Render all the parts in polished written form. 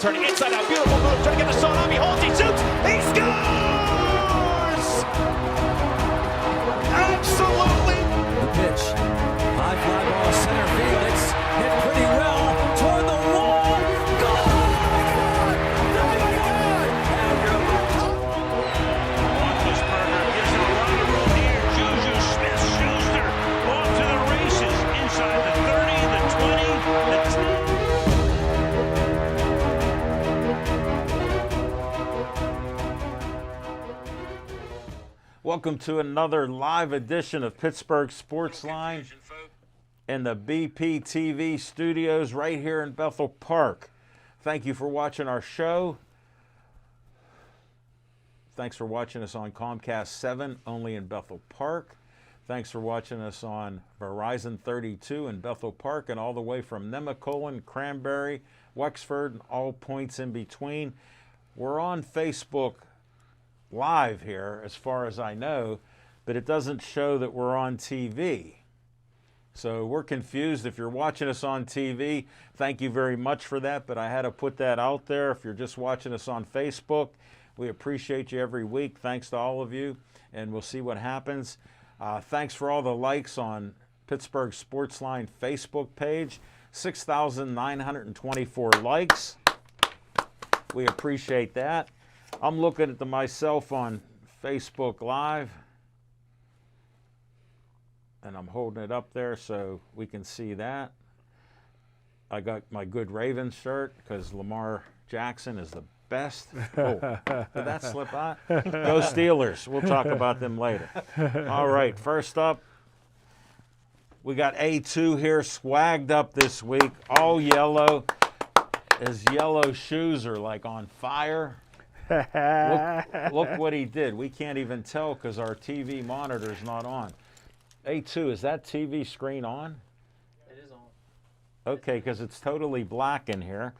turning inside out. Beautiful move. Trying to get the shot on. He holds. He shoots. He scores! Absolutely. The pitch. High fly ball center field. It's hit pretty well toward the wall. Goal! Roethlisberger gives him a lot of room here. Juju Smith-Schuster off to the races inside the 30, the 20, the 10. Welcome to another live edition of Pittsburgh Sportsline in the BPTV studios right here in Bethel Park. Thank you for watching our show. Thanks for watching us on Comcast 7, only in Bethel Park. Thanks for watching us on Verizon 32 in Bethel Park and all the way from Nemacolin, Cranberry, Wexford, and all points in between. We're on Facebook Live here, as far as I know, but it doesn't show that we're on TV. So we're confused. If you're watching us on TV, thank you very much for that, but I had to put that out there. If you're just watching us on Facebook, we appreciate you every week. Thanks to all of you, and we'll see what happens. Thanks for all the likes on Pittsburgh Sportsline Facebook page. 6,924 likes. We appreciate that. I'm looking at myself on Facebook Live, and I'm holding it up there so we can see that. I got my Good Ravens shirt because Lamar Jackson is the best. Oh, did that slip out? Go Steelers. We'll talk about them later. All right, first up, we got A2 here, swagged up this week, all yellow. His yellow shoes are like on fire. Look what he did. We can't even tell because our TV monitor's not on. A2, is that TV screen on? It is on. Okay, because it's totally black in here.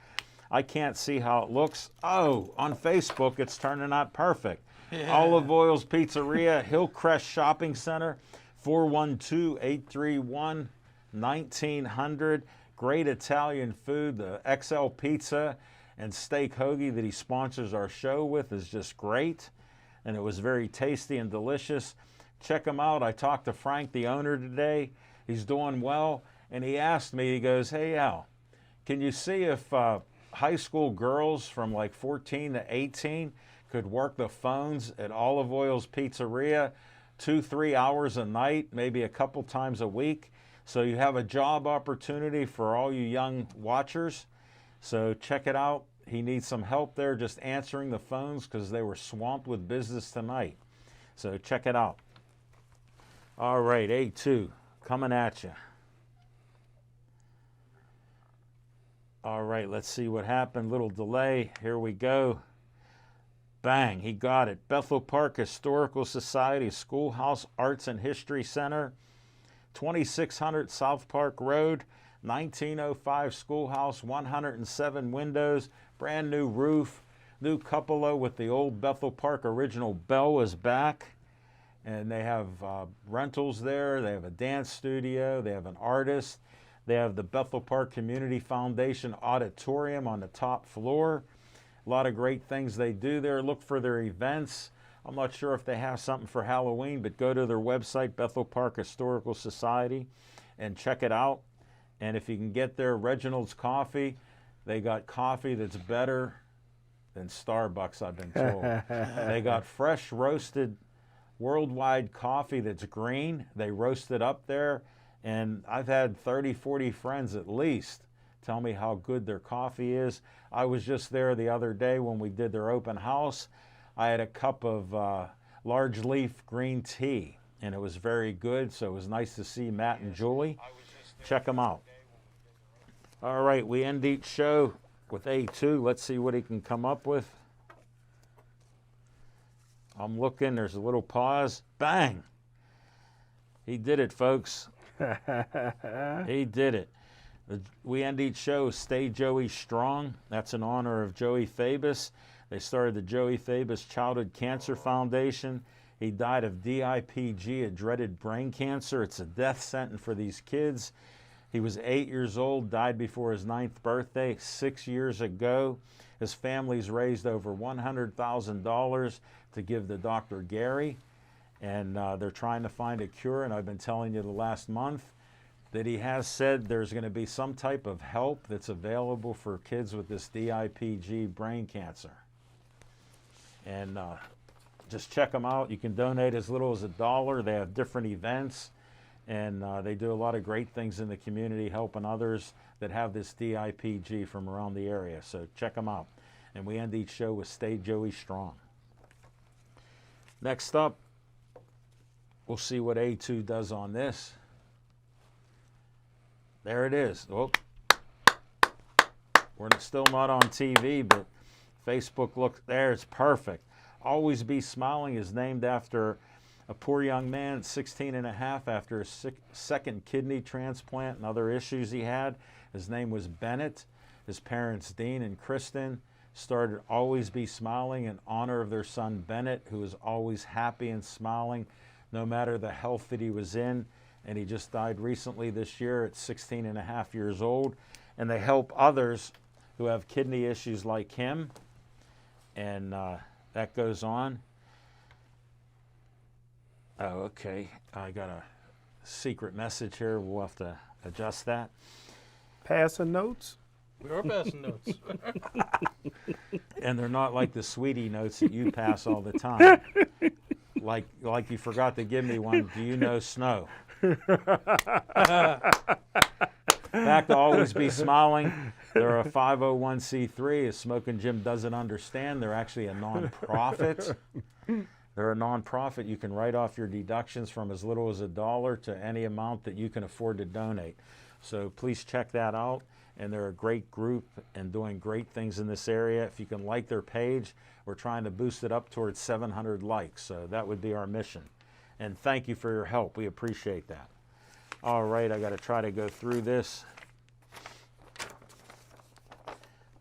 I can't see how it looks. Oh, on Facebook, it's turning out perfect. Yeah. Olive Oil's Pizzeria, Hillcrest Shopping Center, 412-831-1900. Great Italian food. The XL Pizza and steak hoagie that he sponsors our show with is just great, and it was very tasty and delicious. Check him out. I talked to Frank, the owner, today. He's doing well, and he asked me, he goes, "Hey, Al, can you see if high school girls from like 14 to 18 could work the phones at Olive Oil's Pizzeria 2-3 hours a night, maybe a couple times a week? So you have a job opportunity for all you young watchers. So check it out. He needs some help there just answering the phones because they were swamped with business tonight. So check it out. All right, A2, coming at you. All right, let's see what happened. Little delay. Here we go. Bang, he got it. Bethel Park Historical Society Schoolhouse Arts and History Center, 2600 South Park Road, 1905 schoolhouse, 107 windows, brand new roof, new cupola with the old Bethel Park original bell is back. And they have rentals there. They have a dance studio. They have an artist. They have the Bethel Park Community Foundation Auditorium on the top floor. A lot of great things they do there. Look for their events. I'm not sure if they have something for Halloween, but go to their website, Bethel Park Historical Society, and check it out. And if you can get there, Reginald's Coffee, they got coffee that's better than Starbucks, I've been told. They got fresh roasted worldwide coffee that's green. They roast it up there. And I've had 30, 40 friends at least tell me how good their coffee is. I was just there the other day when we did their open house. I had a cup of large leaf green tea, and it was very good. So it was nice to see Matt and Julie. Check them out. All right, we end each show with A2. Let's see what he can come up with. I'm looking. There's a little pause. Bang! He did it, folks. He did it. We end each show, Stay Joey Strong. That's in honor of Joey Fabus. They started the Joey Fabus Childhood Cancer Foundation. He died of DIPG, a dreaded brain cancer. It's a death sentence for these kids. He was 8 years old, died before his 9th birthday 6 years ago. His family's raised over $100,000 to give to Dr. Gary, and they're trying to find a cure. And I've been telling you the last month that he has said there's going to be some type of help that's available for kids with this DIPG brain cancer. And just check them out. You can donate as little as $1. They have different events, and they do a lot of great things in the community, helping others that have this DIPG from around the area. So check them out. And we end each show with Stay Joey Strong. Next up, we'll see what A2 does on this. There it is. Oh, we're still not on TV, but Facebook, look there, it's perfect. Always Be Smiling is named after a poor young man, 16 and a half, after a second kidney transplant and other issues he had. His name was Bennett. His parents, Dean and Kristen, started Always Be Smiling in honor of their son, Bennett, who was always happy and smiling no matter the health that he was in. And he just died recently this year at 16 and a half years old. And they help others who have kidney issues like him. And that goes on. Oh, okay. I got a secret message here. We'll have to adjust that. Passing notes? We are passing notes. And they're not like the sweetie notes that you pass all the time. Like you forgot to give me one. Do you know snow? Back to Always Be Smiling. They're a 501c3. As Smokin' Jim doesn't understand, they're actually a nonprofit. They're a nonprofit. You can write off your deductions from as little as $1 to any amount that you can afford to donate. So please check that out. And they're a great group and doing great things in this area. If you can like their page, we're trying to boost it up towards 700 likes. So that would be our mission. And thank you for your help. We appreciate that. All right, I got to try to go through this.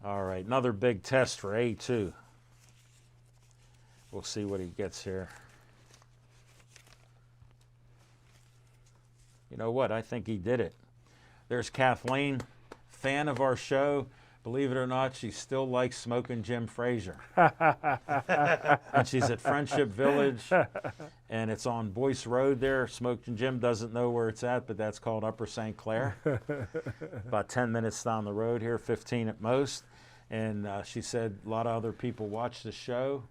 All right, another big test for A2. We'll see what he gets here. You know what? I think he did it. There's Kathleen, fan of our show. Believe it or not, she still likes Smokin' Jim Frazier. And she's at Friendship Village, and it's on Boyce Road there. Smokin' Jim doesn't know where it's at, but that's called Upper St. Clair. About 10 minutes down the road here, 15 at most. And she said a lot of other people watch the show,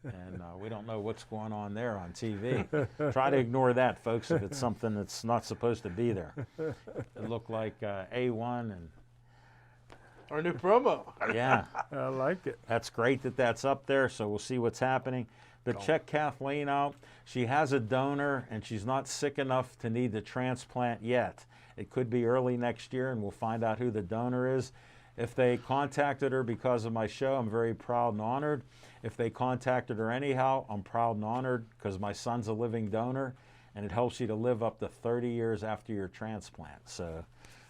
and we don't know what's going on there on TV. Try to ignore that, folks, if it's something that's not supposed to be there. It looked like A1 and... Our new promo. Yeah. I like it. That's great that that's up there, so we'll see what's happening. But check Kathleen out. She has a donor, and she's not sick enough to need the transplant yet. It could be early next year, and we'll find out who the donor is. If they contacted her because of my show, I'm very proud and honored. If they contacted her anyhow, I'm proud and honored because my son's a living donor, and it helps you to live up to 30 years after your transplant. So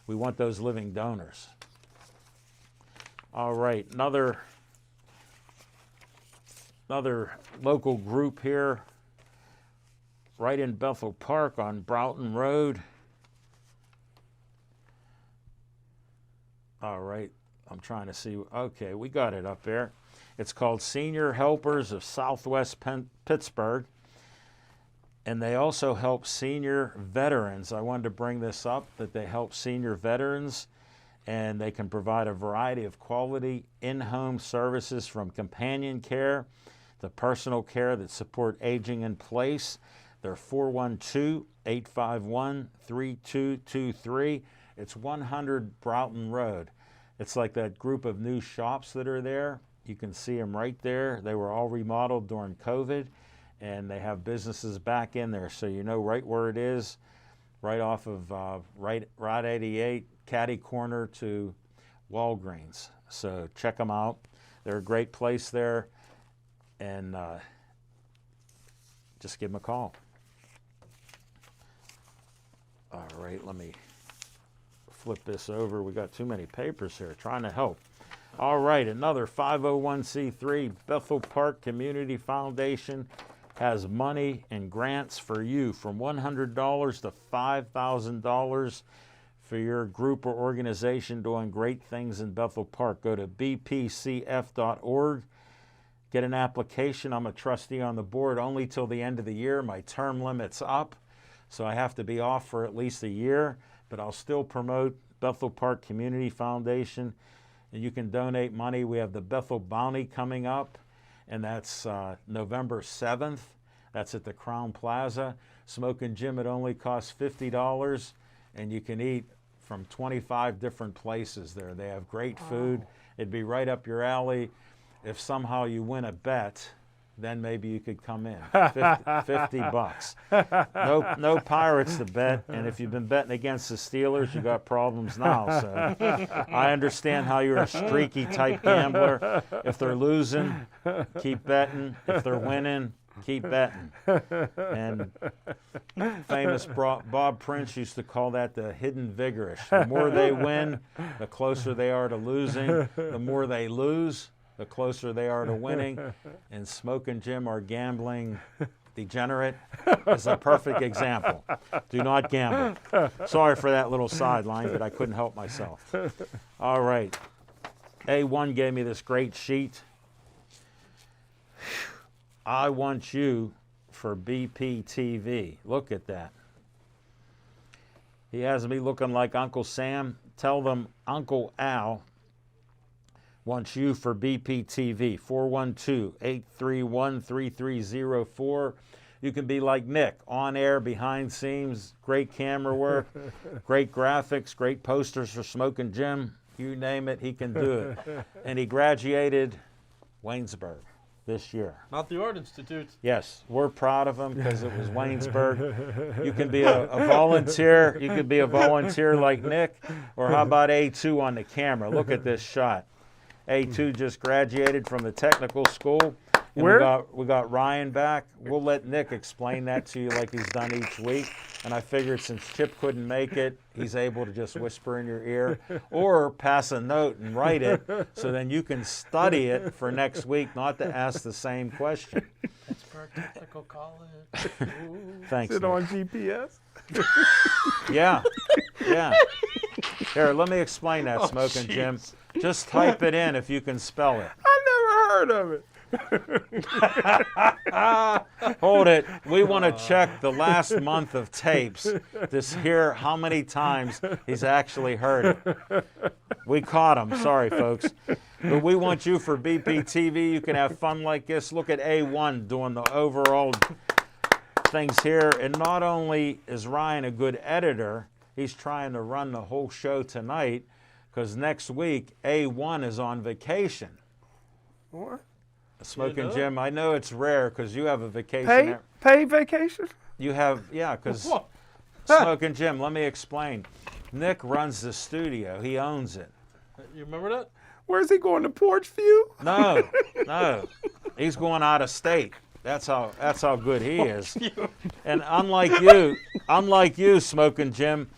we want those living donors. All right, another local group here, right in Bethel Park on Broughton Road. All right, I'm trying to see. Okay, we got it up there. It's called Senior Helpers of Southwest Pittsburgh, and they also help senior veterans. I wanted to bring this up, that they help senior veterans, and they can provide a variety of quality in-home services from companion care to personal care that support aging in place. They're 412-851-3223. It's 100 Broughton Road. It's like that group of new shops that are there. You can see them right there. They were all remodeled during COVID, and they have businesses back in there. So you know right where it is, right off of Route 88, Caddy Corner to Walgreens. So check them out. They're a great place there, and just give them a call. All right, let me flip this over. We got too many papers here, trying to help. All right, another 501c3, Bethel Park Community Foundation has money and grants for you from $100 to $5,000 for your group or organization doing great things in Bethel Park. Go to bpcf.org. Get an application. I'm a trustee on the board only till the end of the year. My term limit's up, so I have to be off for at least a year, but I'll still promote Bethel Park Community Foundation, and you can donate money. We have the Bethel Bounty coming up, and that's November 7th. That's at the Crown Plaza. Smokin' Jim, it only costs $50, and you can eat from 25 different places there. They have great food. It'd be right up your alley. If somehow you win a bet, then maybe you could come in. 50 bucks. No Pirates to bet, and if you've been betting against the Steelers, you got problems now. So I understand how you're a streaky type gambler. If they're losing, keep betting. If they're winning, keep betting. And famous Bob Prince used to call that the hidden vigorish. The more they win, the closer they are to losing. The more they lose, the closer they are to winning. And Smokin' Jim, our gambling degenerate, is a perfect example. Do not gamble. Sorry for that little sideline, but I couldn't help myself. All right. A1 gave me this great sheet. I want you for BPTV. Look at that. He has me looking like Uncle Sam. Tell them Uncle Al wants you for BPTV. 412-831-3304. You can be like Nick, on air, behind scenes, great camera work, great graphics, great posters for Smokin' Jim. You name it, he can do it. And he graduated Waynesburg this year. Not the Art Institute. Yes, we're proud of him because it was Waynesburg. You can be a volunteer. You could be a volunteer like Nick, or how about A2 on the camera? Look at this shot. A2 just graduated from the technical school. And Where? We got Ryan back. We'll let Nick explain that to you like he's done each week. And I figured since Chip couldn't make it, he's able to just whisper in your ear or pass a note and write it so then you can study it for next week, not to ask the same question. Pittsburgh Technical College. Thanks, Is it Nick. on GPS? Yeah. Here, let me explain that, Smokin' Jim. Just type it in if you can spell it. I never heard of it. Hold it. We want to check the last month of tapes to hear how many times he's actually heard it. We caught him. Sorry, folks. But we want you for BPTV. You can have fun like this. Look at A1 doing the overall things here. And not only is Ryan a good editor, he's trying to run the whole show tonight because next week A1 is on vacation. What? Smokin' Jim, I know it's rare because you have a vacation. Paid vacation? You have, yeah, because Smokin' Jim, let me explain. Nick runs the studio. He owns it. You remember that? Where's he going, to Porchview? No. He's going out of state. That's how good he is. And unlike you, Smokin' Jim,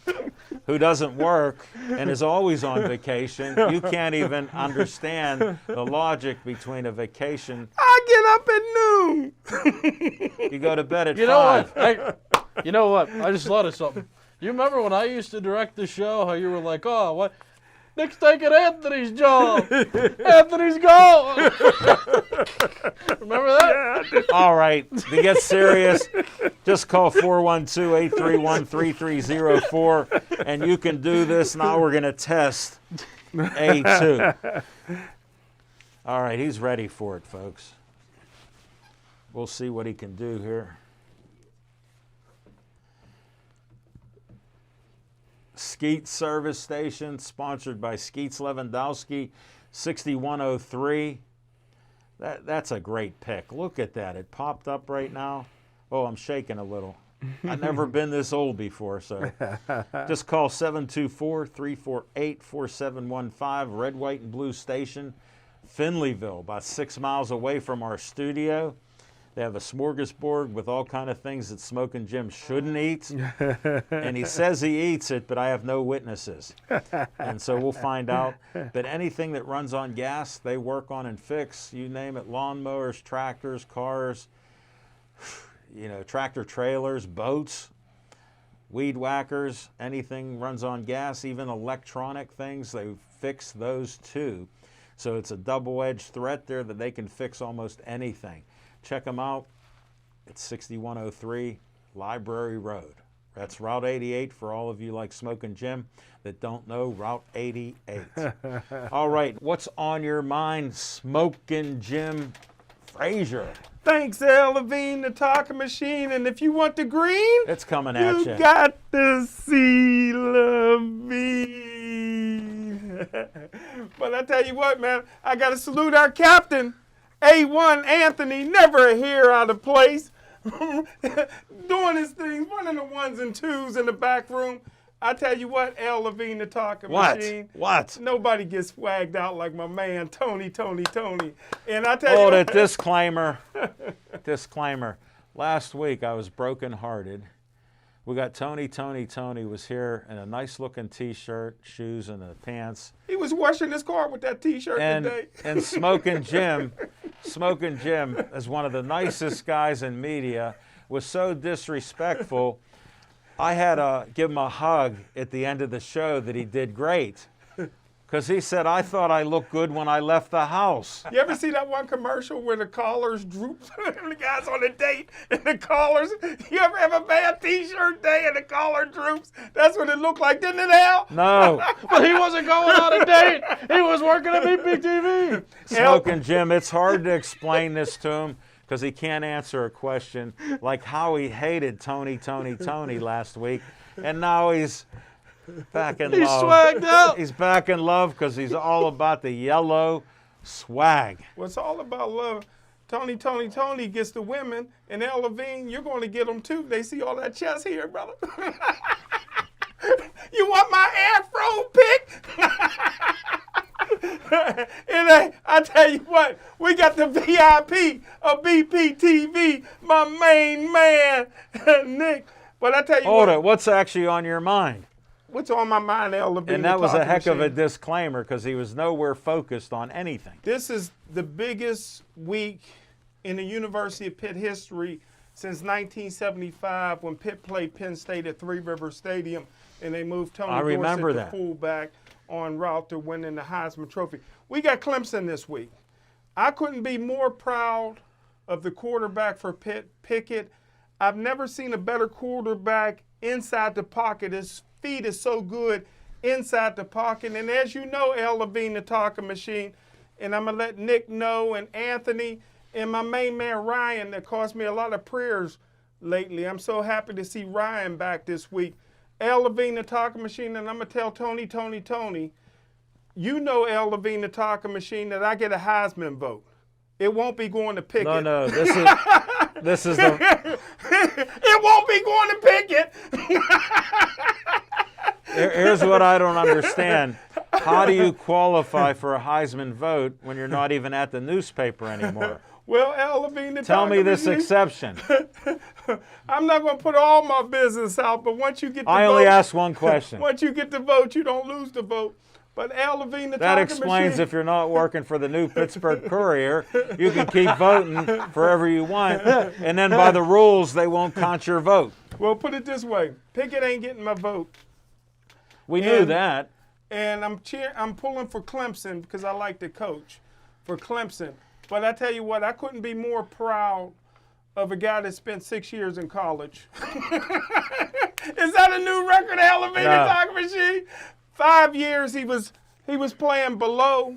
who doesn't work and is always on vacation, you can't even understand the logic between a vacation. I get up at noon. You go to bed at 5. You know what? You know what? I just thought of something. You remember when I used to direct the show, how you were like, oh, what? Nick's taking Anthony's job. Anthony's gone. Remember that? Yeah, All right, to get serious, just call 412-831-3304, and you can do this. Now we're going to test A2. All right, he's ready for it, folks. We'll see what he can do here. Skeet Service Station, sponsored by Skeets Lewandowski, 6103. That's a great pick. Look at that. It popped up right now. Oh, I'm shaking a little. I've never been this old before, so just call 724-348-4715, Red, White, and Blue Station, Finleyville, about 6 miles away from our studio. They have a smorgasbord with all kind of things that Smokin' Jim shouldn't eat. And he says he eats it, but I have no witnesses. And so we'll find out. But anything that runs on gas, they work on and fix. You name it, lawnmowers, tractors, cars, tractor trailers, boats. weed whackers, anything runs on gas, even electronic things, they fix those too. So it's a double-edged threat there that they can fix almost anything. Check them out. It's 6103 Library Road. That's Route 88 for all of you like Smoking Jim that don't know Route 88. All right, what's on your mind, Smoking Jim Frazier? Thanks, Al Levine, the talking machine. And if you want the green, It's coming at you. you got to see Levine. But I tell you what, man, I got to salute our captain, A1 Anthony, never a hair out of place. Doing his things, running the ones and twos in the back room. I tell you what, Al Levine, the talking machine. What? Nobody gets swagged out like my man, Tony. And I tell Hold you it, disclaimer. Disclaimer. Last week I was brokenhearted. We got Tony was here in a nice looking t-shirt, shoes, and the pants. he was washing his car with that t-shirt today. And Smoking Jim is one of the nicest guys in media, was so disrespectful. I had to give him a hug at the end of the show that he did great. Because he said, I thought I looked good when I left the house. You ever see that one commercial where the collars droop and the guy's on a date and the collars, you ever have a bad t-shirt day and the collar droops? That's what it looked like, didn't it, Al? No. But he wasn't going on a date. He was working at BPTV. Smoking Jim, it's hard to explain this to him because he can't answer a question like how he hated Tony last week. And now he's back in love. He's swagged out. He's back in love because he's all about the yellow swag. Well, it's all about love. Tony gets the women, and Al Levine, you're going to get them too. They see all that chest here, brother. You want my afro pick? And I tell you what, we got the VIP of BPTV, my main man, Nick. But I tell you Hold what, it, what's actually on your mind? what's on my mind, Al Levine? And that was a talking heck of a machine. disclaimer because he was nowhere focused on anything. This is the biggest week in the University of Pitt history since 1975 when Pitt played Penn State at Three River Stadium and they moved Tony I remember Dorsett, that. the fullback, en route to winning the Heisman Trophy. We got Clemson this week. I couldn't be more proud of the quarterback for Pitt, Pickett. I've never seen a better quarterback inside the pocket. His feet is so good inside the pocket. And as you know, Al Levine, the talking machine, and I'm going to let Nick know and Anthony and my main man Ryan that cost me a lot of prayers lately. I'm so happy to see Ryan back this week. Al Levine, the talking machine, and I'm going to tell Tony, you know Al Levine, the talking machine, that I get a Heisman vote. It won't be going to Pickett. No, this is the. It won't be going to Pickett. Here's what I don't understand. How do you qualify for a Heisman vote when you're not even at the newspaper anymore? Well, Al Levine, the Tell me talking this machine, exception. I'm not going to put all my business out, but once you get the I vote, only asked one question. once you get the vote, you don't lose the vote. But Al Levine, the That talking explains machine, if you're not working for the new Pittsburgh Courier, you can keep voting forever you want, and then by the rules, they won't count your vote. Well, put it this way. Pickett ain't getting my vote. We knew And- that. And I'm pulling for Clemson because I like the coach for Clemson. But I tell you what, I couldn't be more proud of a guy that spent 6 years in college. Is that a new record, Al Levine, the No. talking machine? 5 years he was playing below,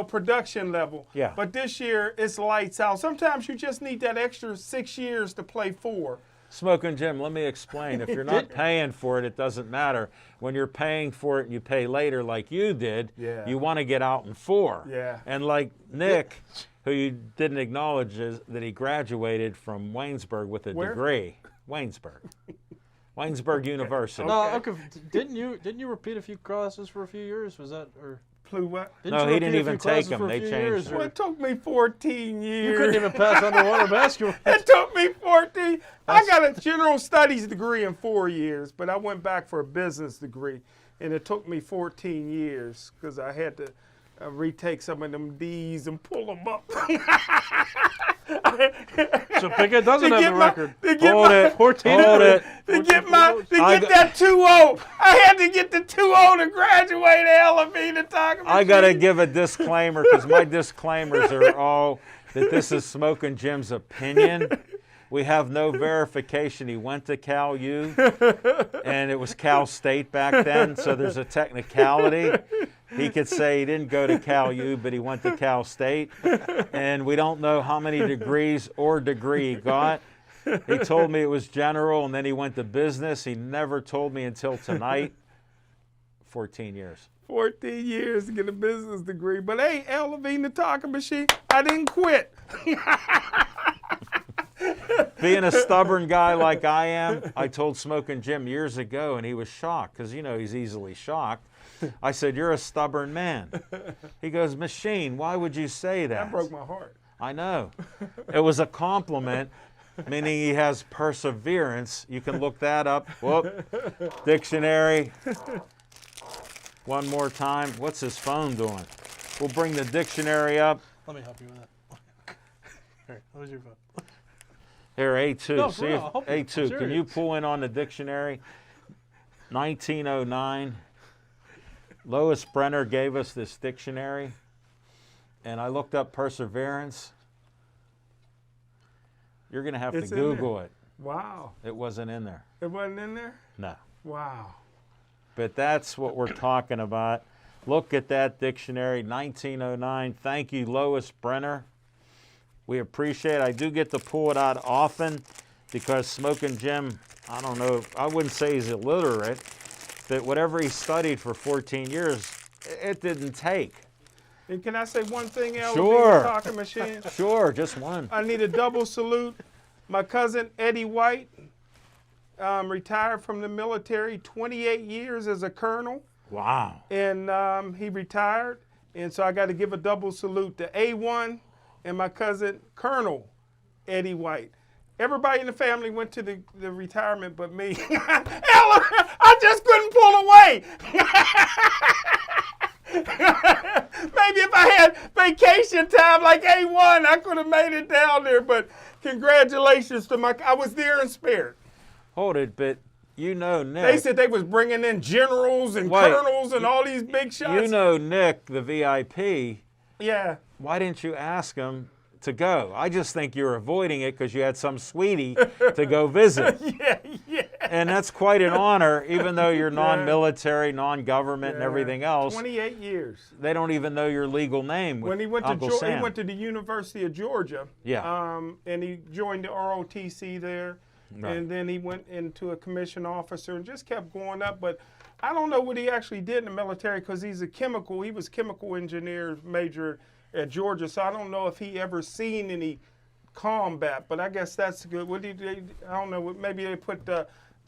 production level. Yeah. But this year it's lights out. Sometimes you just need that extra 6 years to play 4. Smoking Jim, let me explain. If you're not paying for it, it doesn't matter. When you're paying for it and you pay later like you did, Yeah. you want to get out in 4. Yeah. And like Nick, who you didn't acknowledge is that he graduated from Waynesburg with a Where? degree. Waynesburg University. No, okay. Didn't you repeat a few classes for a few years? Was that or? Flew what? Didn't No, you he repeat didn't a even few take classes them. for a They few changed years, them. Well, or- it took me 14 years. You couldn't even pass underwater basketball. It took me 14. I got a general studies degree in 4 years, but I went back for a business degree, and it took me 14 years because I had to retake some of them D's and pull them up. So Pickett doesn't have the record. Hold it. 14. Hold it. To get that 2-0. I had to get the 2-0 to graduate Levine and talk about. I got to give a disclaimer because my disclaimers are all that this is Smoking Jim's opinion. We have no verification he went to Cal U, and it was Cal State back then, so there's a technicality. He could say he didn't go to Cal U, but he went to Cal State, and we don't know how many degrees or degree he got. He told me it was general, and then he went to business. He never told me until tonight. 14 years. 14 years to get a business degree. But hey, Levine the talking machine, I didn't quit. Being a stubborn guy like I am, I told Smoking Jim years ago, and he was shocked because, you know, he's easily shocked. I said, "You're a stubborn man." He goes, "Machine, why would you say that?" That broke my heart. I know. It was a compliment, meaning he has perseverance. You can look that up. Whoop. Dictionary. One more time. What's his phone doing? We'll bring the dictionary up. Let me help you with that. Here, what was your phone? Here, A2. No, for See real, if I'll help you. I'm A2. Can you serious. pull in on the dictionary? 1909. Lois Brenner gave us this dictionary, and I looked up perseverance. You're going to have It's to in Google there. it. Wow. It wasn't in there. It wasn't in there? No. Wow. But that's what we're talking about. Look at that dictionary, 1909. Thank you, Lois Brenner. We appreciate it. I do get to pull it out often because Smoking Jim, I don't know, I wouldn't say he's illiterate, but whatever he studied for 14 years, it didn't take. And can I say one thing, Levine Sure. the talking machine? Sure, just one. I need a double salute. My cousin Eddie White retired from the military, 28 years as a colonel, Wow. and he retired. And so I got to give a double salute to A1 and my cousin Colonel Eddie White. Everybody in the family went to the retirement but me. I just couldn't pull away. Maybe if I had vacation time like A1, I could have made it down there. But congratulations to I was there in spirit. Hold it, but you know Nick. They said they was bringing in generals and Wait, colonels and all these big shots. You know Nick, the VIP. Yeah. Why didn't you ask him to go? I just think you're avoiding it because you had some sweetie to go visit. Yeah. And that's quite an honor, even though you're non-military, non-government, and everything else. 28 years. They don't even know your legal name. When he went Uncle to Sam. he went to the University of Georgia. Yeah. And he joined the ROTC there. Right. And then he went into a commission officer and just kept going up. But I don't know what he actually did in the military because he was chemical engineer major at Georgia. So I don't know if he ever seen any combat, but I guess that's good. What did they, I don't know, maybe they put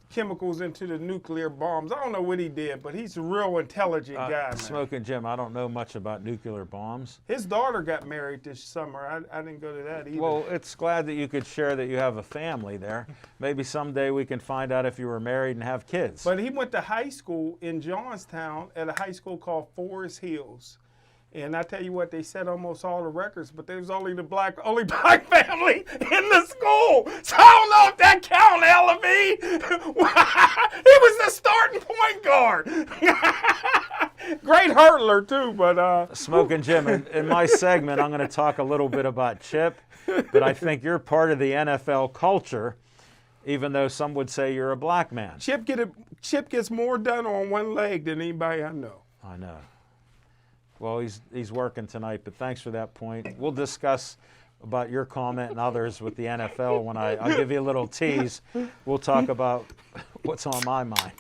chemicals into the nuclear bombs. I don't know what he did, but he's a real intelligent guy, man. Smoking Jim, I don't know much about nuclear bombs. His daughter got married this summer. I didn't go to that either. Well, it's glad that you could share that you have a family there. Maybe someday we can find out if you were married and have kids. But he went to high school in Johnstown at a high school called Forest Hills. And I tell you what, they set almost all the records, but there was only black family in the school. So I don't know if that counts, Levine. He was the starting point guard. Great hurdler too, but Smoking Jim, in my segment, I'm going to talk a little bit about Chip, but I think you're part of the NFL culture, even though some would say you're a black man. Chip gets more done on one leg than anybody I know. I know. Well, he's working tonight, but thanks for that point. We'll discuss about your comment and others with the NFL when I'll give you a little tease. We'll talk about what's on my mind.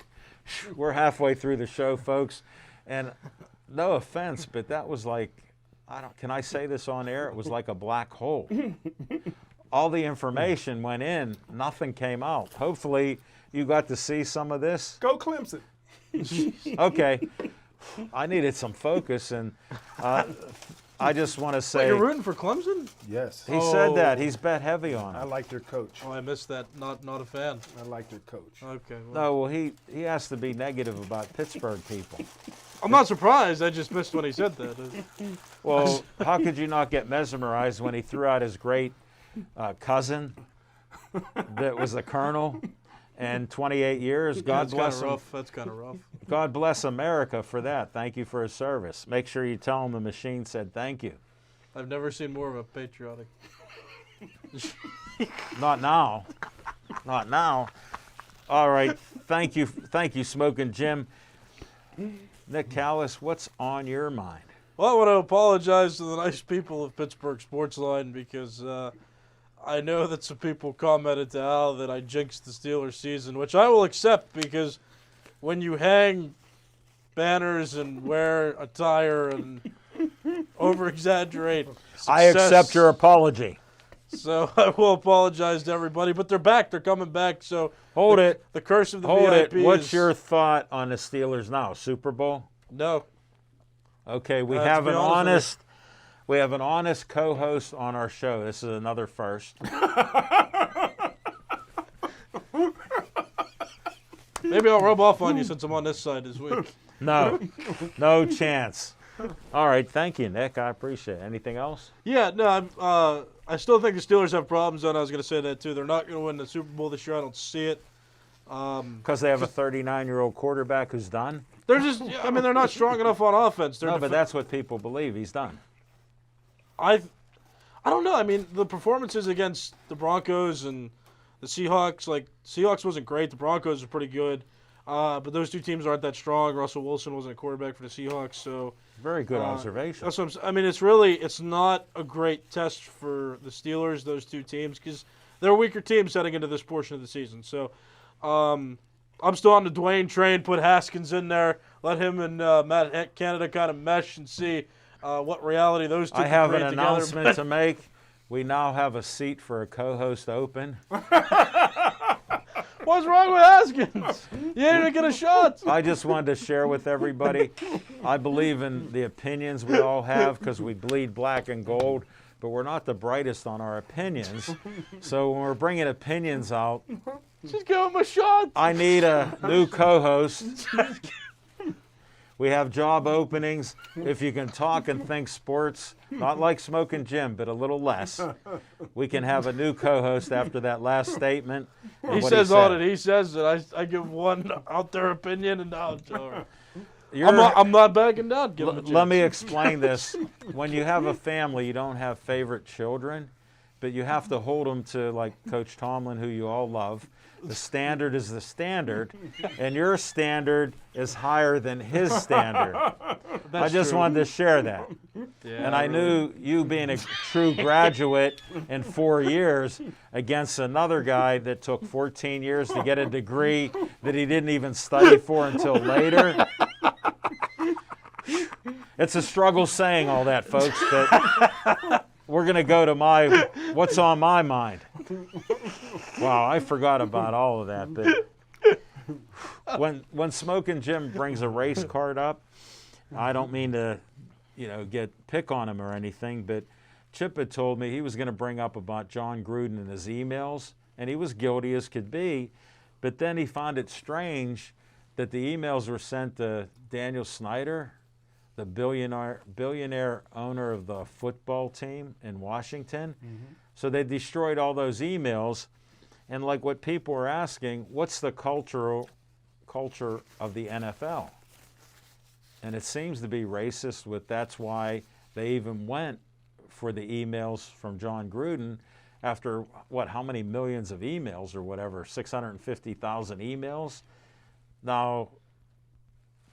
We're halfway through the show, folks, and no offense, but that was like, can I say this on air? It was like a black hole. All the information went in, nothing came out. Hopefully you got to see some of this. Go Clemson. Okay. I needed some focus, and I just want to Wait, say you're rooting for Clemson? Yes. he said that he's bet heavy on I him. like their coach. Oh, I missed that. Not a fan. I like their coach. Okay. Well, No, well, he has to be negative about Pittsburgh people. I'm not surprised. I just missed when he said that. Well, how could you not get mesmerized when he threw out his great cousin that was a colonel and 28 years? God That's bless kind of him. rough. That's kind of rough. God bless America for that. Thank you for his service. Make sure you tell him the machine said thank you. I've never seen more of a patriotic. Not now. Not now. All right. Thank you, Smoking Jim. Nick Callis, what's on your mind? Well, I want to apologize to the nice people of Pittsburgh Sportsline because I know that some people commented to Al that I jinxed the Steelers season, which I will accept because when you hang banners and wear attire and over-exaggerate success, I accept your apology. So I will apologize to everybody, but they're back. They're coming back. So Hold it. The curse of the Hold VIP it. What's is your thought on the Steelers now? Super Bowl? no. Okay, we To have be an honest honest co-host on our show. This is another first. Maybe I'll rub off on you since I'm on this side this week. No. No chance. All right, thank you, Nick. I appreciate it. Anything else? Yeah, no, I still think the Steelers have problems, and I was going to say that too. They're not going to win the Super Bowl this year. I don't see it. Because they have a 39-year-old quarterback who's done? They're just, I mean, they're not strong enough on offense. They're No, but that's what people believe. He's done. I don't know. I mean, the performances against the Broncos and the Seahawks, like, Seahawks wasn't great. The Broncos are pretty good. But those two teams aren't that strong. Russell Wilson wasn't a quarterback for the Seahawks, so Very good observation. that's what I mean, it's not a great test for the Steelers, those two teams, because they're weaker teams heading into this portion of the season. So I'm still on the Dwayne train. Put Haskins in there. Let him and Matt Canada kind of mesh and see what reality those two I can have an create together. announcement to make. We now have a seat for a co-host open. What's wrong with Haskins? You didn't even get a shot. I just wanted to share with everybody. I believe in the opinions we all have because we bleed black and gold, but we're not the brightest on our opinions. So when we're bringing opinions out, Just give him a shot. I need a new co-host. We have job openings. If you can talk and think sports, not like Smoking Jim, but a little less, we can have a new co-host after that last statement. He says all that. He says that. I give one out there opinion, and now it's all right. I'm not backing down. Give him a chance. Let me explain this. When you have a family, you don't have favorite children, but you have to hold them to, like Coach Tomlin, who you all love. The standard is the standard, and your standard is higher than his standard. I just wanted to share that. Yeah, And I knew you being a true graduate in 4 years against another guy that took 14 years to get a degree that he didn't even study for until later. It's a struggle saying all that, folks, but we're going to go to what's on my mind. Wow, I forgot about all of that. But when Smoking Jim brings a race card up, I don't mean to, pick on him or anything, but Chip had told me he was going to bring up about John Gruden and his emails, and he was guilty as could be. But then he found it strange that the emails were sent to Daniel Snyder, the billionaire owner of the football team in Washington. Mm-hmm. So they destroyed all those emails. And like what people were asking, what's the culture of the NFL? And it seems to be racist. That's why they even went for the emails from John Gruden after, how many millions of emails or whatever, 650,000 emails? Now,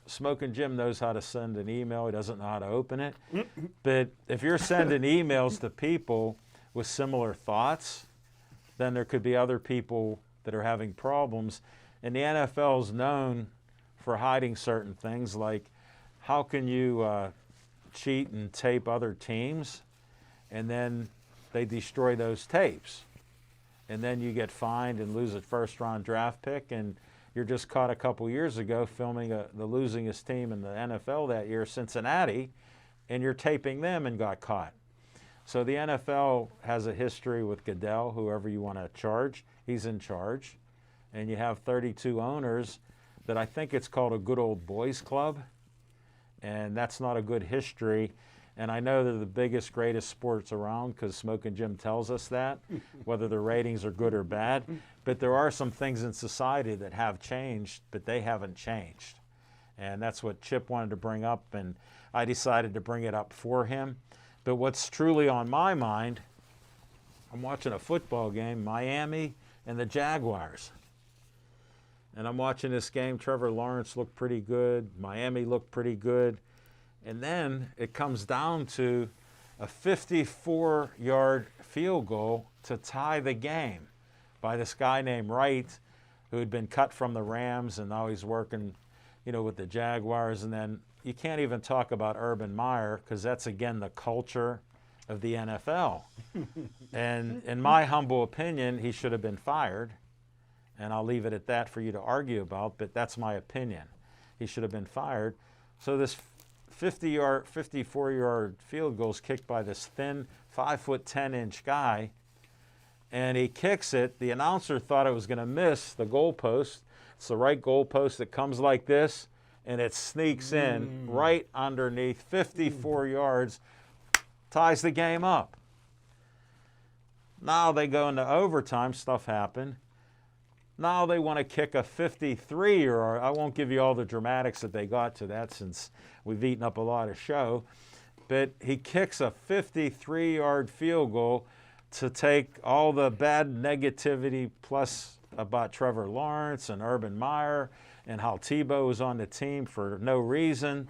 Smoking Jim knows how to send an email. He doesn't know how to open it. But if you're sending emails to people with similar thoughts, then there could be other people that are having problems. And the NFL is known for hiding certain things, like how can you cheat and tape other teams, and then they destroy those tapes. And then you get fined and lose a first-round draft pick, and you're just caught a couple years ago filming the losingest team in the NFL that year, Cincinnati, and you're taping them and got caught. So the NFL has a history with Goodell, whoever you want to charge, he's in charge. And you have 32 owners that I think it's called a good old boys club. And that's not a good history. And I know they're the biggest, greatest sports around because Smokin' Jim tells us that, whether the ratings are good or bad. But there are some things in society that have changed, but they haven't changed. And that's what Chip wanted to bring up, and I decided to bring it up for him. But what's truly on my mind, I'm watching a football game, Miami and the Jaguars. And I'm watching this game. Trevor Lawrence looked pretty good. Miami looked pretty good. And then it comes down to a 54-yard field goal to tie the game by this guy named Wright, who had been cut from the Rams, and now he's working, with the Jaguars. And then you can't even talk about Urban Meyer because that's, again, the culture of the NFL. And in my humble opinion, he should have been fired. And I'll leave it at that for you to argue about, but that's my opinion. He should have been fired. So this 54-yard field goal is kicked by this thin 5'10" guy, and he kicks it. The announcer thought it was going to miss the goalpost. It's the right goalpost that comes like this, and it sneaks in right underneath 54 yards, ties the game up. Now they go into overtime. Stuff happened. Now they want to kick a 53-yard. I won't give you all the dramatics that they got to that since we've eaten up a lot of show. But he kicks a 53-yard field goal to take all the bad negativity plus about Trevor Lawrence and Urban Meyer and how Tebow was on the team for no reason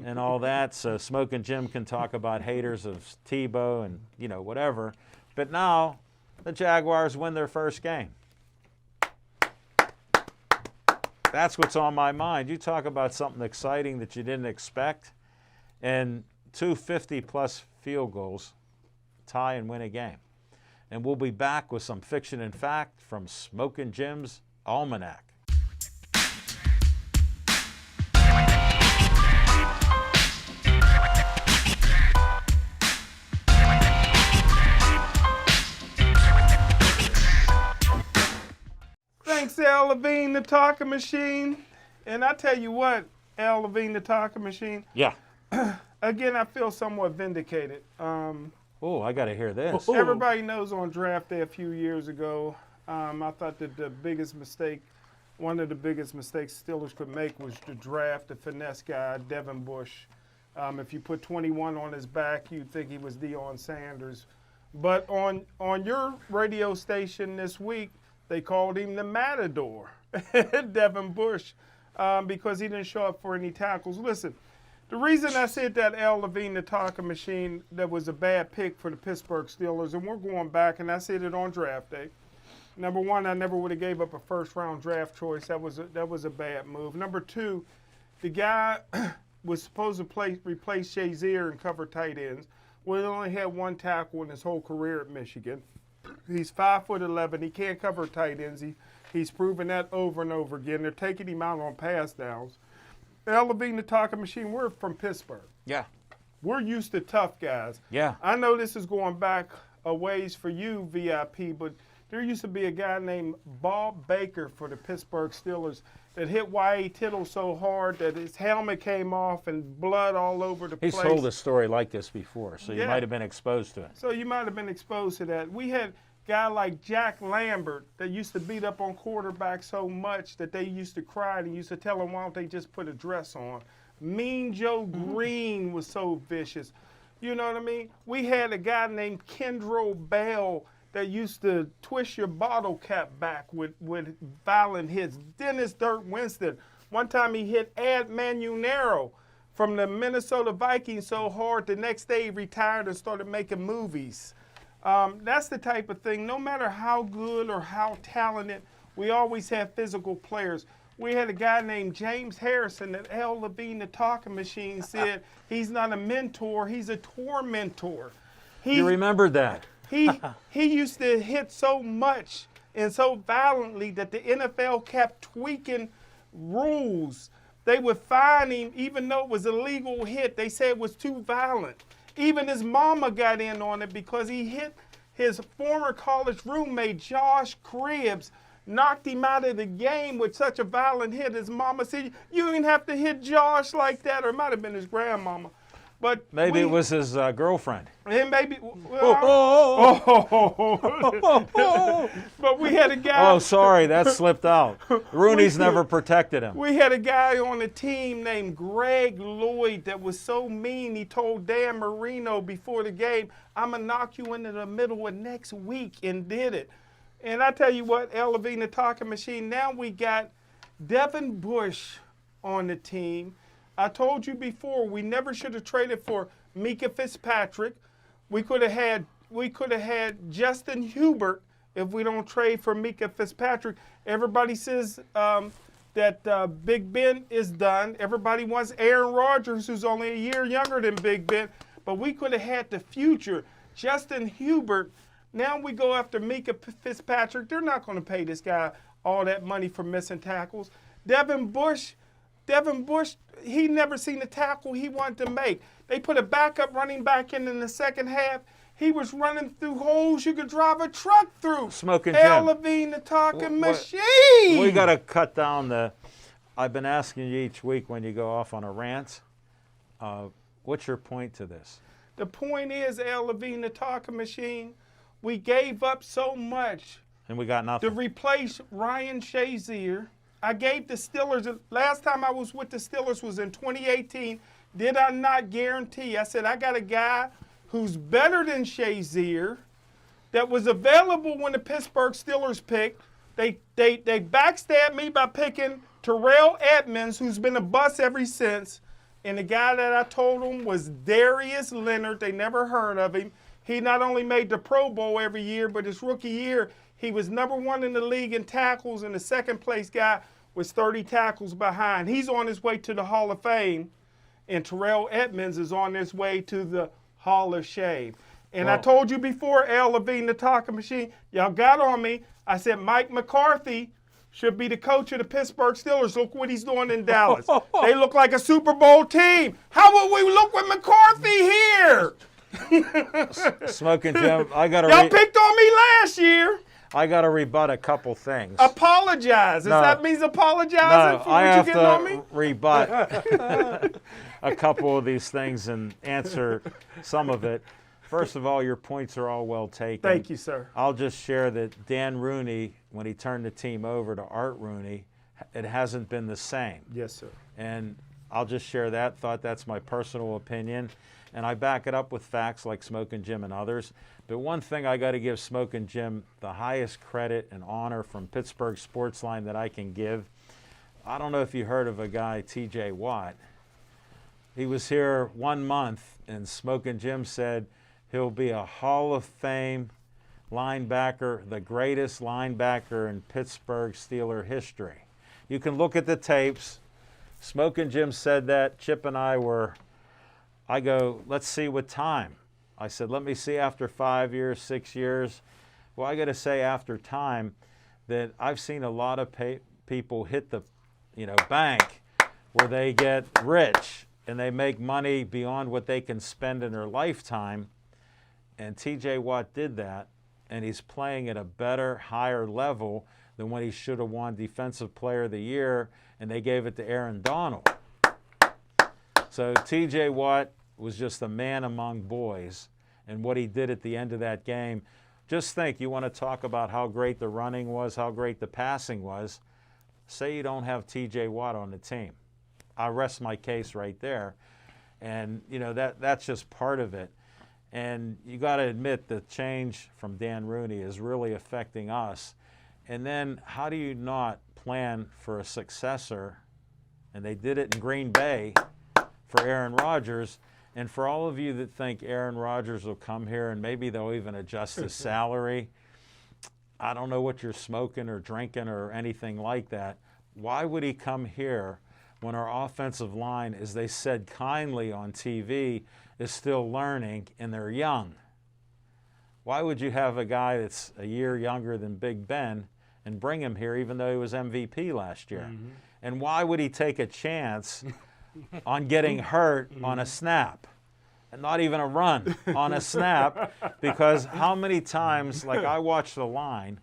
and all that. So Smokin' Jim can talk about haters of Tebow and, whatever. But now the Jaguars win their first game. That's what's on my mind. You talk about something exciting that you didn't expect, and 2 50-plus field goals tie and win a game. And we'll be back with some fiction and fact from Smokin' Jim's Almanac. Thanks, Al Levine, the talking machine. And I tell you what, Al Levine, the talking machine. Yeah. Again, I feel somewhat vindicated. Oh, I got to hear this. Everybody knows on draft day a few years ago, I thought that one of the biggest mistakes Steelers could make was to draft the finesse guy, Devin Bush. If you put 21 on his back, you'd think he was Deion Sanders. But on your radio station this week, they called him the Matador, Devin Bush, because he didn't show up for any tackles. Listen, the reason I said that Al Levine, the talking machine, that was a bad pick for the Pittsburgh Steelers, and we're going back, and I said it on draft day. Number one, I never would have gave up a first-round draft choice. That was a bad move. Number two, the guy was supposed to replace Shazier and cover tight ends. Well, he only had one tackle in his whole career at Michigan. He's 5'11". He can't cover tight ends. He's proven that over and over again. They're taking him out on pass downs. Al Levine, the talking machine, we're from Pittsburgh. Yeah. We're used to tough guys. Yeah. I know this is going back a ways for you, VIP, but there used to be a guy named Bob Baker for the Pittsburgh Steelers that hit Y.A. Tittle so hard that his helmet came off and blood all over the place. He's told a story like this before, so you might have been exposed to it. So you might have been exposed to that. We had a guy like Jack Lambert that used to beat up on quarterbacks so much that they used to cry and used to tell him, why don't they just put a dress on? Mean Joe Green was so vicious. You know what I mean? We had a guy named Kendro Bell that used to twist your bottle cap back with violent hits. Dennis Dirt Winston. One time he hit Ed Manunero from the Minnesota Vikings so hard the next day he retired and started making movies. That's the type of thing. No matter how good or how talented, we always have physical players. We had a guy named James Harrison that Al Levine, the talking machine, said he's not a mentor, he's a tormentor. You remembered that. He used to hit so much and so violently that the NFL kept tweaking rules they would fine him even though it was a legal hit. They said it was too violent. Even his mama got in on it because he hit his former college roommate, Josh Cribbs, knocked him out of the game with such a violent hit. His mama said, you didn't have to hit Josh like that, or it might have been his grandmama. But Maybe it was his girlfriend. And maybe, Oh. but we had a guy. Oh, sorry, that slipped out. Rooney's never protected him. We had a guy on the team named Greg Lloyd that was so mean. He told Dan Marino before the game, I'm going to knock you into the middle of next week, and did it. And I tell you what, El Levine, the talking machine, now we got Devin Bush on the team. I told you before, we never should have traded for Mika Fitzpatrick. We could have had Justin Hubert if we don't trade for Mika Fitzpatrick. Everybody says that Big Ben is done. Everybody wants Aaron Rodgers, who's only a year younger than Big Ben. But we could have had the future. Justin Hubert. Now we go after Mika Fitzpatrick. They're not going to pay this guy all that money for missing tackles. Devin Bush, he never seen a tackle he wanted to make. They put a backup running back in the second half. He was running through holes you could drive a truck through. Smoking El Jim. Levine, the talking machine. We got to cut down the. I've been asking you each week when you go off on a rant. What's your point to this? The point is, El Levine, the talking machine, we gave up so much And we got to nothing. replace Ryan Shazier. I gave the Steelers, last time I was with the Steelers was in 2018. Did I not guarantee? I said, I got a guy who's better than Shazier that was available when the Pittsburgh Steelers picked. They backstabbed me by picking Terrell Edmonds, who's been a bust ever since. And the guy that I told them was Darius Leonard. They never heard of him. He not only made the Pro Bowl every year, but his rookie year, he was #1 in the league in tackles, and the second place guy was 30 tackles behind. He's on his way to the Hall of Fame, and Terrell Edmonds is on his way to the Hall of Shame. And I told you before, El Levine, the talking machine, y'all got on me. I said Mike McCarthy should be the coach of the Pittsburgh Steelers. Look what he's doing in Dallas. They look like a Super Bowl team. How would we look with McCarthy here? Smoking Jim, I got to. Y'all picked on me last year. I got to rebut a couple things. Apologize. No. That means apologizing No, for I what have you getting on me? to rebut a couple of these things and answer some of it. First of all, your points are all well taken. Thank you, sir. I'll just share that Dan Rooney, when he turned the team over to Art Rooney, it hasn't been the same. Yes, sir. And I'll just share that thought. That's my personal opinion. And I back it up with facts like Smokin' Jim and others. But one thing I got to give Smokin' Jim the highest credit and honor from Pittsburgh Sportsline that I can give. I don't know if you heard of a guy, T.J. Watt. He was here 1 month, and Smokin' Jim said he'll be a Hall of Fame linebacker, the greatest linebacker in Pittsburgh Steeler history. You can look at the tapes. Smokin' Jim said that. Chip and I go, let's see what time. I said, let me see after 5 years, 6 years. Well, I got to say after time that I've seen a lot of people hit the, bank where they get rich and they make money beyond what they can spend in their lifetime. And T.J. Watt did that, and he's playing at a better, higher level than when he should have won Defensive Player of the Year, and they gave it to Aaron Donald. So T.J. Watt was just a man among boys, and what he did at the end of that game. Just think, you want to talk about how great the running was, how great the passing was. Say you don't have T.J. Watt on the team. I rest my case right there. And, that's just part of it. And you got to admit the change from Dan Rooney is really affecting us. And then how do you not plan for a successor? And they did it in Green Bay for Aaron Rodgers. And for all of you that think Aaron Rodgers will come here and maybe they'll even adjust his salary, I don't know what you're smoking or drinking or anything like that. Why would he come here when our offensive line, as they said kindly on TV, is still learning and they're young? Why would you have a guy that's a year younger than Big Ben and bring him here even though he was MVP last year? And why would he take a chance on getting hurt on a snap? And not even a run, on a snap, because how many times, like I watch the line,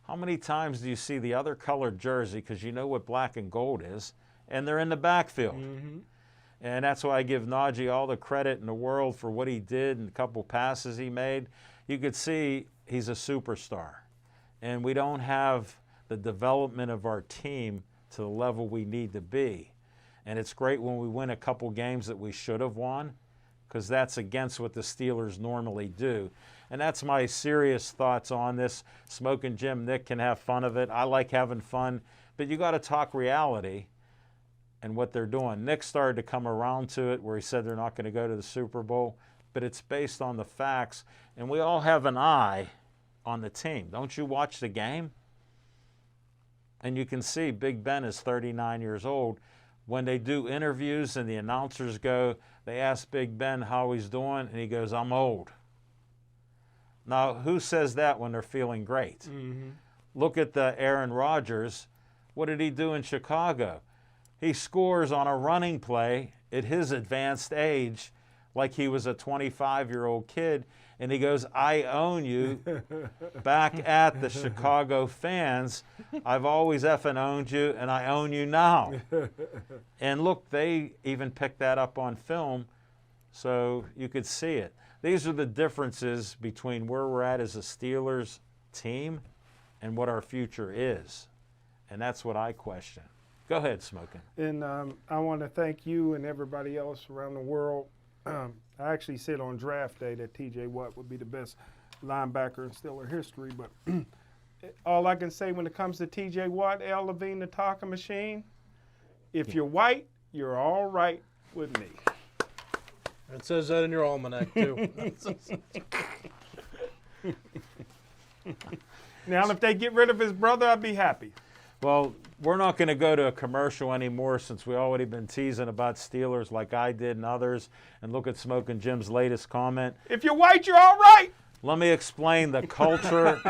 how many times do you see the other colored jersey, because you know what black and gold is, and they're in the backfield? And that's why I give Najee all the credit in the world for what he did and a couple passes he made. You could see he's a superstar. And we don't have the development of our team to the level we need to be. And it's great when we win a couple games that we should have won, because that's against what the Steelers normally do. And that's my serious thoughts on this. Smoking Jim, Nick can have fun of it. I like having fun, but you got to talk reality and what they're doing. Nick started to come around to it where he said they're not going to go to the Super Bowl, but it's based on the facts, and we all have an eye on the team. Don't you watch the game? And you can see Big Ben is 39 years old. When they do interviews and the announcers go, they ask Big Ben how he's doing, and he goes, I'm old. Now, who says that when they're feeling great? Look at the Aaron Rodgers. What did he do in Chicago? He scores on a running play at his advanced age like he was a 25-year-old kid, and he goes, I own you back at the Chicago fans. I've always effing owned you, and I own you now. And look, they even picked that up on film so you could see it. These are the differences between where we're at as a Steelers team and what our future is. And that's what I question. Go ahead, Smoking. And I want to thank you and everybody else around the world. I actually said on draft day that T.J. Watt would be the best linebacker in Steeler history. But all I can say when it comes to T.J. Watt, Al Levine, the talking machine, if you're white, you're all right with me. It says that in your almanac, too. Now, if they get rid of his brother, I'd be happy. Well, we're not going to go to a commercial anymore since we already been teasing about Steelers like I did and others. And look at Smoking Jim's latest comment. If you're white, you're all right. Let me explain the culture.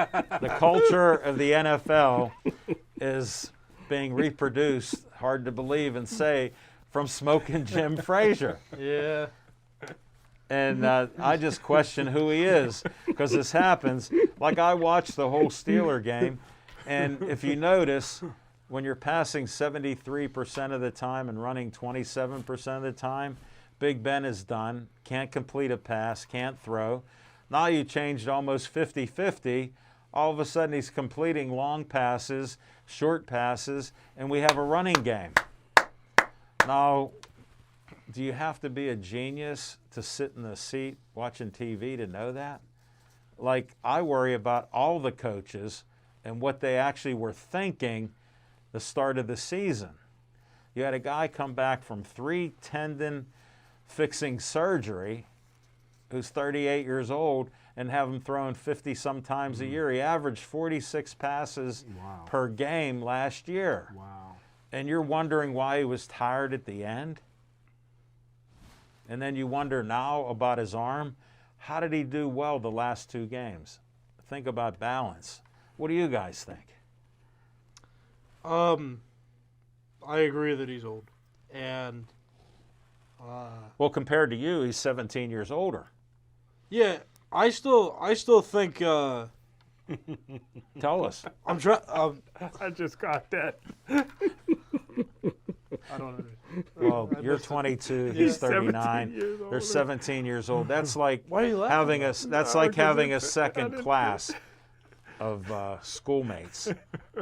The culture of the NFL is being reproduced, hard to believe and say, from Smoking Jim Frazier. Yeah. And I just question who he is because this happens. Like I watched the whole Steeler game, and if you notice, when you're passing 73% of the time and running 27% of the time, Big Ben is done, can't complete a pass, can't throw. Now you changed almost 50-50. All of a sudden he's completing long passes, short passes, and we have a running game. Now, do you have to be a genius to sit in the seat watching TV to know that? Like, I worry about all the coaches and what they actually were thinking the start of the season. You had a guy come back from 3 tendon fixing surgery who's 38 years old and have him throwing 50 sometimes a year. He averaged 46 passes per game last year. Wow. And you're wondering why he was tired at the end? And then you wonder now about his arm. How did he do well the last 2 games? Think about balance. What do you guys think? I agree that he's old. And Well, compared to you, he's 17 years older. yeah, I still think Tell us. I'm trying. I just got that. I don't know. Well, you're 22, he's 39. 17 years They're older. 17 years old. That's like Why are you laughing? having a that's like having a second class of schoolmates.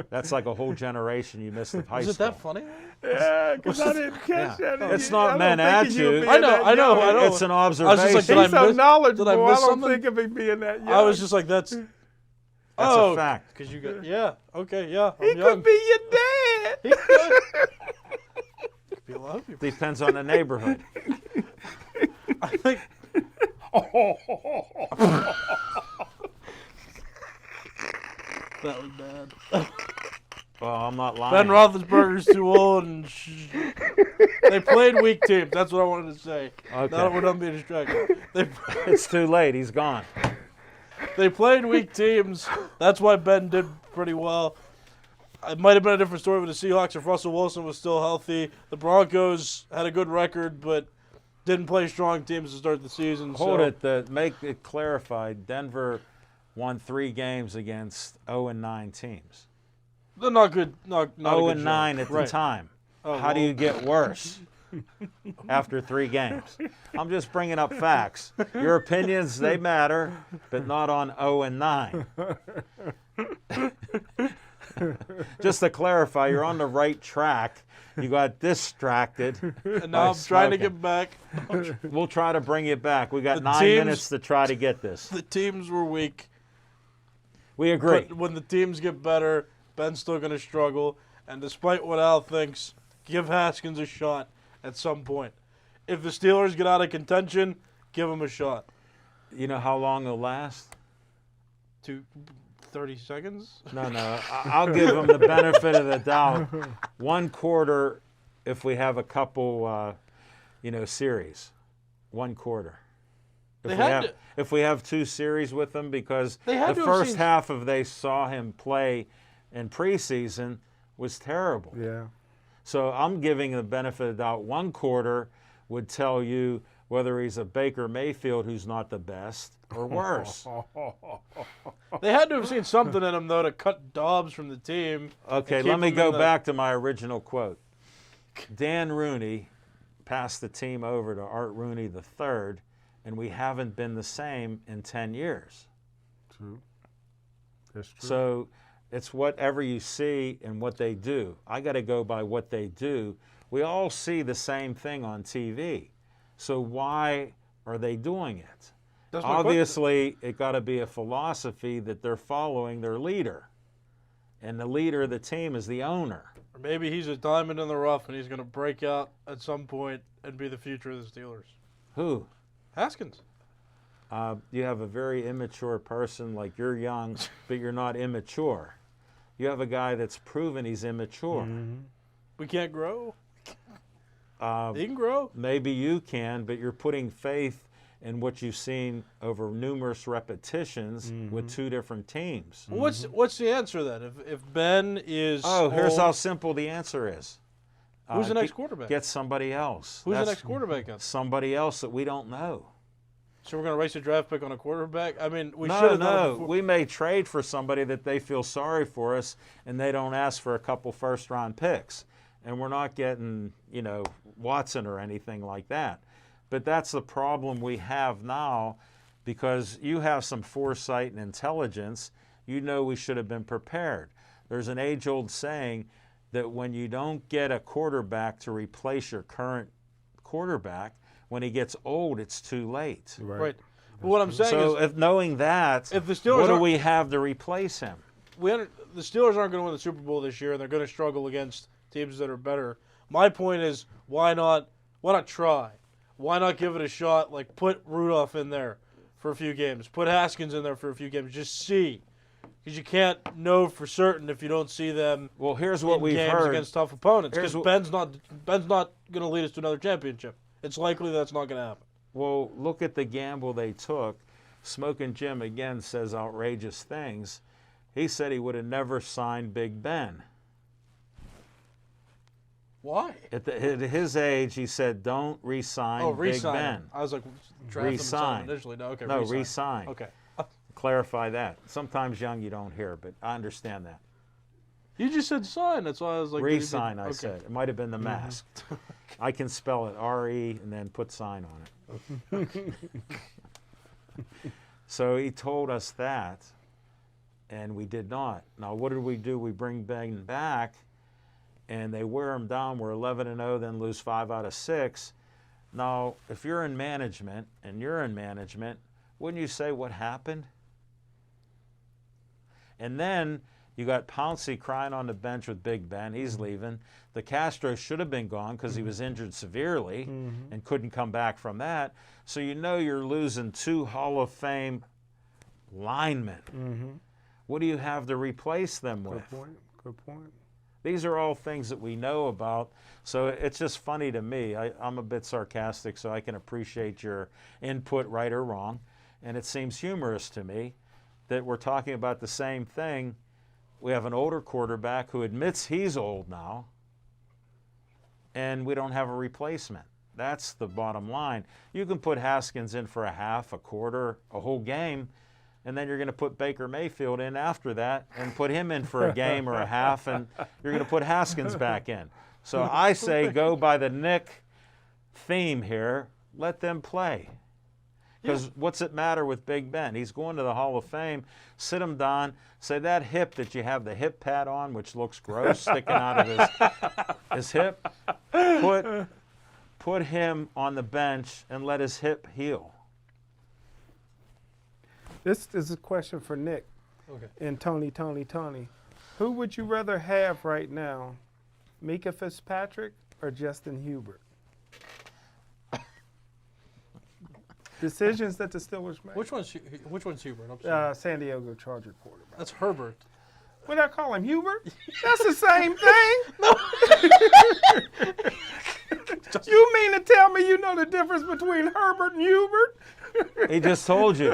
That's like a whole generation you missed of high Is school. it that funny? Yeah, because I didn't catch Yeah. that. It's not meant at you. I know. It's an I was observation. just like, He's so knowledgeable. did I I miss don't something? think of him being that young. I was just like, that's That's oh, a fact. because you got okay, yeah. He I'm young. could be your dad. He could. Could be a lot of people. Depends on the neighborhood. I think. That was bad. Well, I'm not lying. Ben Roethlisberger's too old, and they played weak teams. That's what I wanted to say. Okay. Now that we're done being distracted. It's too late. He's gone. They played weak teams. That's why Ben did pretty well. It might have been a different story with the Seahawks if Russell Wilson was still healthy. The Broncos had a good record, but didn't play strong teams to start the season. Hold so. it. To make it clarified, Denver won 3 games against 0-9 teams. They're not good. Not 0-9 at the right. time. Oh, How do you get worse after 3 games? I'm just bringing up facts. Your opinions, they matter, but not on 0-9. Just to clarify, you're on the right track. You got distracted. And now I'm trying to get back. We'll try to bring you back. We got The 9 teams- minutes to try to get this. The teams were weak. We agree. But when the teams get better, Ben's still going to struggle. And despite what Al thinks, give Haskins a shot at some point. If the Steelers get out of contention, give him a shot. You know how long it'll last? 30 seconds? No. I'll give them the benefit of the doubt. 1 quarter if we have a couple, series. 1 quarter. If we have 2 series with them, because the first half of they saw him play in preseason was terrible. Yeah. So I'm giving the benefit of the doubt. 1 quarter would tell you whether he's a Baker Mayfield who's not the best or worse. They had to have seen something in him, though, to cut Dobbs from the team. Okay, let me go back to my original quote. Dan Rooney passed the team over to Art Rooney III, and we haven't been the same in 10 years. True. That's true. So it's whatever you see and what they do. I got to go by what they do. We all see the same thing on TV. So why are they doing it? Obviously, it got to be a philosophy that they're following their leader. And the leader of the team is the owner. Or maybe he's a diamond in the rough and he's going to break out at some point and be the future of the Steelers. Who? Haskins. You have a very immature person, like you're young, but you're not immature. You have a guy that's proven he's immature. Mm-hmm. We can't grow. He can grow. Maybe you can, but you're putting faith in what you've seen over numerous repetitions with 2 different teams. Well, what's the answer then? If Ben is Here's old, how simple the answer is. who's the next quarterback? Get somebody else. Who's the next quarterback? Then? Somebody else that we don't know. So we're going to waste a draft pick on a quarterback? I mean, we should have done it before. We may trade for somebody that they feel sorry for us, and they don't ask for a couple first-round picks. And we're not getting, Watson or anything like that. But that's the problem we have now, because you have some foresight and intelligence. You know we should have been prepared. There's an age-old saying that when you don't get a quarterback to replace your current quarterback, when he gets old, it's too late. Right. But what I'm saying is, if knowing that, if the Steelers what do we have to replace him? the Steelers aren't going to win the Super Bowl this year, and they're going to struggle against teams that are better. My point is, why not try? Why not give it a shot? Like, put Rudolph in there for a few games. Put Haskins in there for a few games. Just see. Because you can't know for certain if you don't see them here's what we've games heard against tough opponents. Because Ben's not going to lead us to another championship. It's likely that's not going to happen. Well, look at the gamble they took. Smoking Jim, again, says outrageous things. He said he would have never signed Big Ben. Why? At his age, he said, don't re-sign Big Ben. I was like, draft Re-sign. him initially. No, okay, No, re-sign. re-sign. Okay. Clarify that. Sometimes young you don't hear, but I understand that. You just said sign. That's why I was like, Re-sign, I said. It might have been the mask. I can spell it R-E and then put sign on it. So he told us that, and we did not. Now, what did we do? We bring Ben back, and they wear him down. We're 11-0, then lose 5 out of 6. Now, if you're in management, and you're in management, wouldn't you say what happened? And then you got Pouncey crying on the bench with Big Ben. He's leaving. The Castro should have been gone because he was injured severely and couldn't come back from that. So you know you're losing 2 Hall of Fame linemen. What do you have to replace them with? Good point. These are all things that we know about. So it's just funny to me. I'm a bit sarcastic, so I can appreciate your input, right or wrong. And it seems humorous to me that we're talking about the same thing we have an older quarterback who admits he's old now, and we don't have a replacement. That's the bottom line. You can put Haskins in for a half, a quarter, a whole game, and then you're going to put Baker Mayfield in after that and put him in for a game or a half, and you're going to put Haskins back in. So I say go by the Nick theme here. Let them play. Because what's it matter with Big Ben? He's going to the Hall of Fame. Sit him down. Say that hip that you have the hip pad on, which looks gross, sticking out of his hip, put him on the bench and let his hip heal. This is a question for Nick and Tony. Who would you rather have right now, Mika Fitzpatrick or Justin Hubert? Decisions that the Steelers make. Which one's Hubert? I'm sorry. San Diego Charger quarterback. That's Herbert. What did I call him, Hubert? That's the same thing. You mean to tell me you know the difference between Herbert and Hubert? He just told you.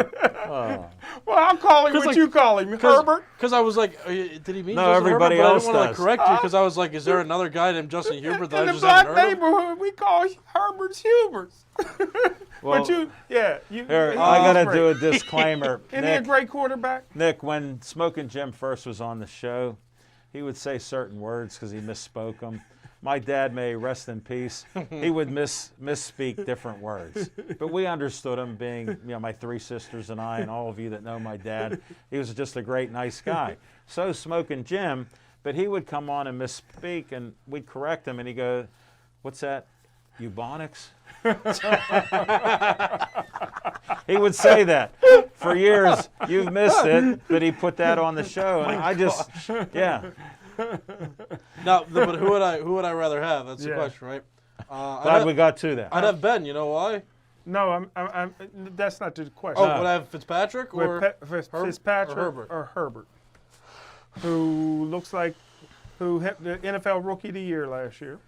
Well, I'll call him what you call him, Herbert. Because I was like, did he mean No, Justin everybody Herbert? But else I didn't want to does. correct you because I was like, is there another guy named Justin Hubert that In I the just haven't black heard of? neighborhood, we call Herbert's Huberts. Well, But you. Here, he's I got to great. do a disclaimer. Isn't he a great quarterback? Nick, when Smoking Jim first was on the show, he would say certain words because he misspoke them. My dad, may rest in peace, he would misspeak different words. But we understood him, being my three sisters and I and all of you that know my dad. He was just a great, nice guy. So Smoking Jim, but he would come on and misspeak, and we'd correct him, and he'd go, "What's that? Eubonics?" He would say that for years. You've missed it, but he put that on the show, and I just, No, but who would I rather have? That's the question, right? Glad we got to that. I'd have Ben. You know why? No, that's not the question. Oh, would I have Fitzpatrick or Fitzpatrick or Herbert, who looks like had the NFL Rookie of the Year last year,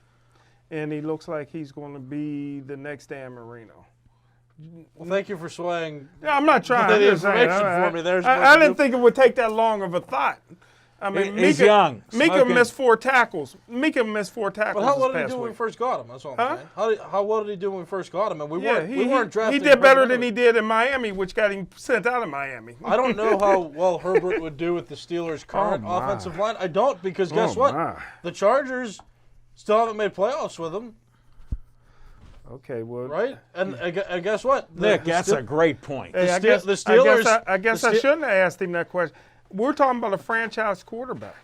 and he looks like he's going to be the next Dan Marino. Well, thank you for swaying. Yeah, I'm not trying. The I'm just saying, information for me. There's I didn't think it would take that long of a thought. I mean, He's young. Mika Smoking. missed 4 tackles. Mika missed 4 tackles. But how well this did he past do when we week. first got him? That's all I'm saying. How well did he do when we first got him? And we weren't drafting. He did better Herbert than he did in Miami, which got him sent out of Miami. I don't know how well Herbert would do with the Steelers' current my. offensive line. I don't, because guess what? my. The Chargers still haven't made playoffs with him, Okay, well, right? And guess what? Nick, that's a great point. Hey, the Steelers. I guess I shouldn't have asked him that question. We're talking about a franchise quarterback.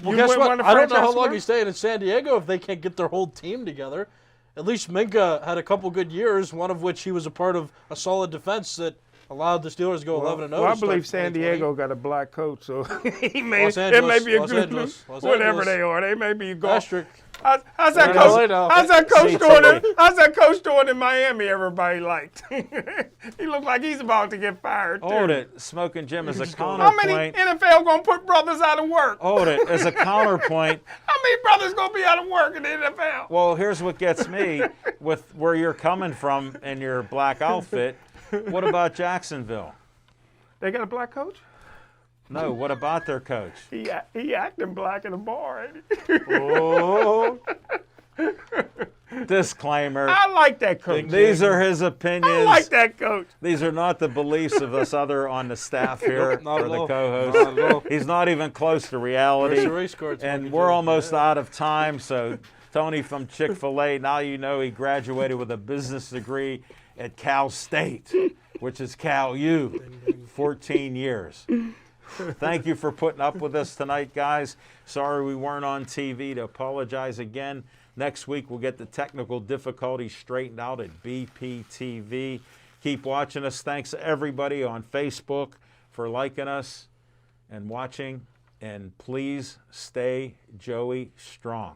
Well, You guess wouldn't what? want a I don't know how franchise long quarter- he's staying in San Diego if they can't get their whole team together. At least Minka had a couple good years, one of which he was a part of a solid defense that allowed the Steelers to go 11-0. Well, I to start believe San 2020. Diego got a black coach, so he may, Los it may Angeles, be a Los good Angeles, Los whatever Angeles. they are. They may be golf. Asterisk. How's that No, I coach? know. How's that coach See, doing? Tony. How's that coach doing in Miami? Everybody liked. He looked like he's about to get fired. Too. Hold it. Smoking Jim is a How many counterpoint. NFL gonna put brothers out of work? Hold it. As a counterpoint, How many brothers gonna be out of work in the NFL? well, here's what gets me with where you're coming from in your black outfit. What about Jacksonville? They got a black coach? No, what about their coach? He acting black in the bar, ain't he? Oh. Disclaimer. I like that coach. These are his I opinions. like that coach. These are not the beliefs of us other on the staff here Nope, not or at the all. co-host. Not at all. He's not even close to reality. Where's the race card, And Smoking we're Jim? almost out of time. So Tony from Chick-fil-A, now you know he graduated with a business degree at Cal State, which is Cal U, 14 years. Thank you for putting up with us tonight, guys. Sorry we weren't on TV. To apologize again. Next week, we'll get the technical difficulties straightened out at BPTV. Keep watching us. Thanks to everybody on Facebook for liking us and watching. And please stay Joey strong.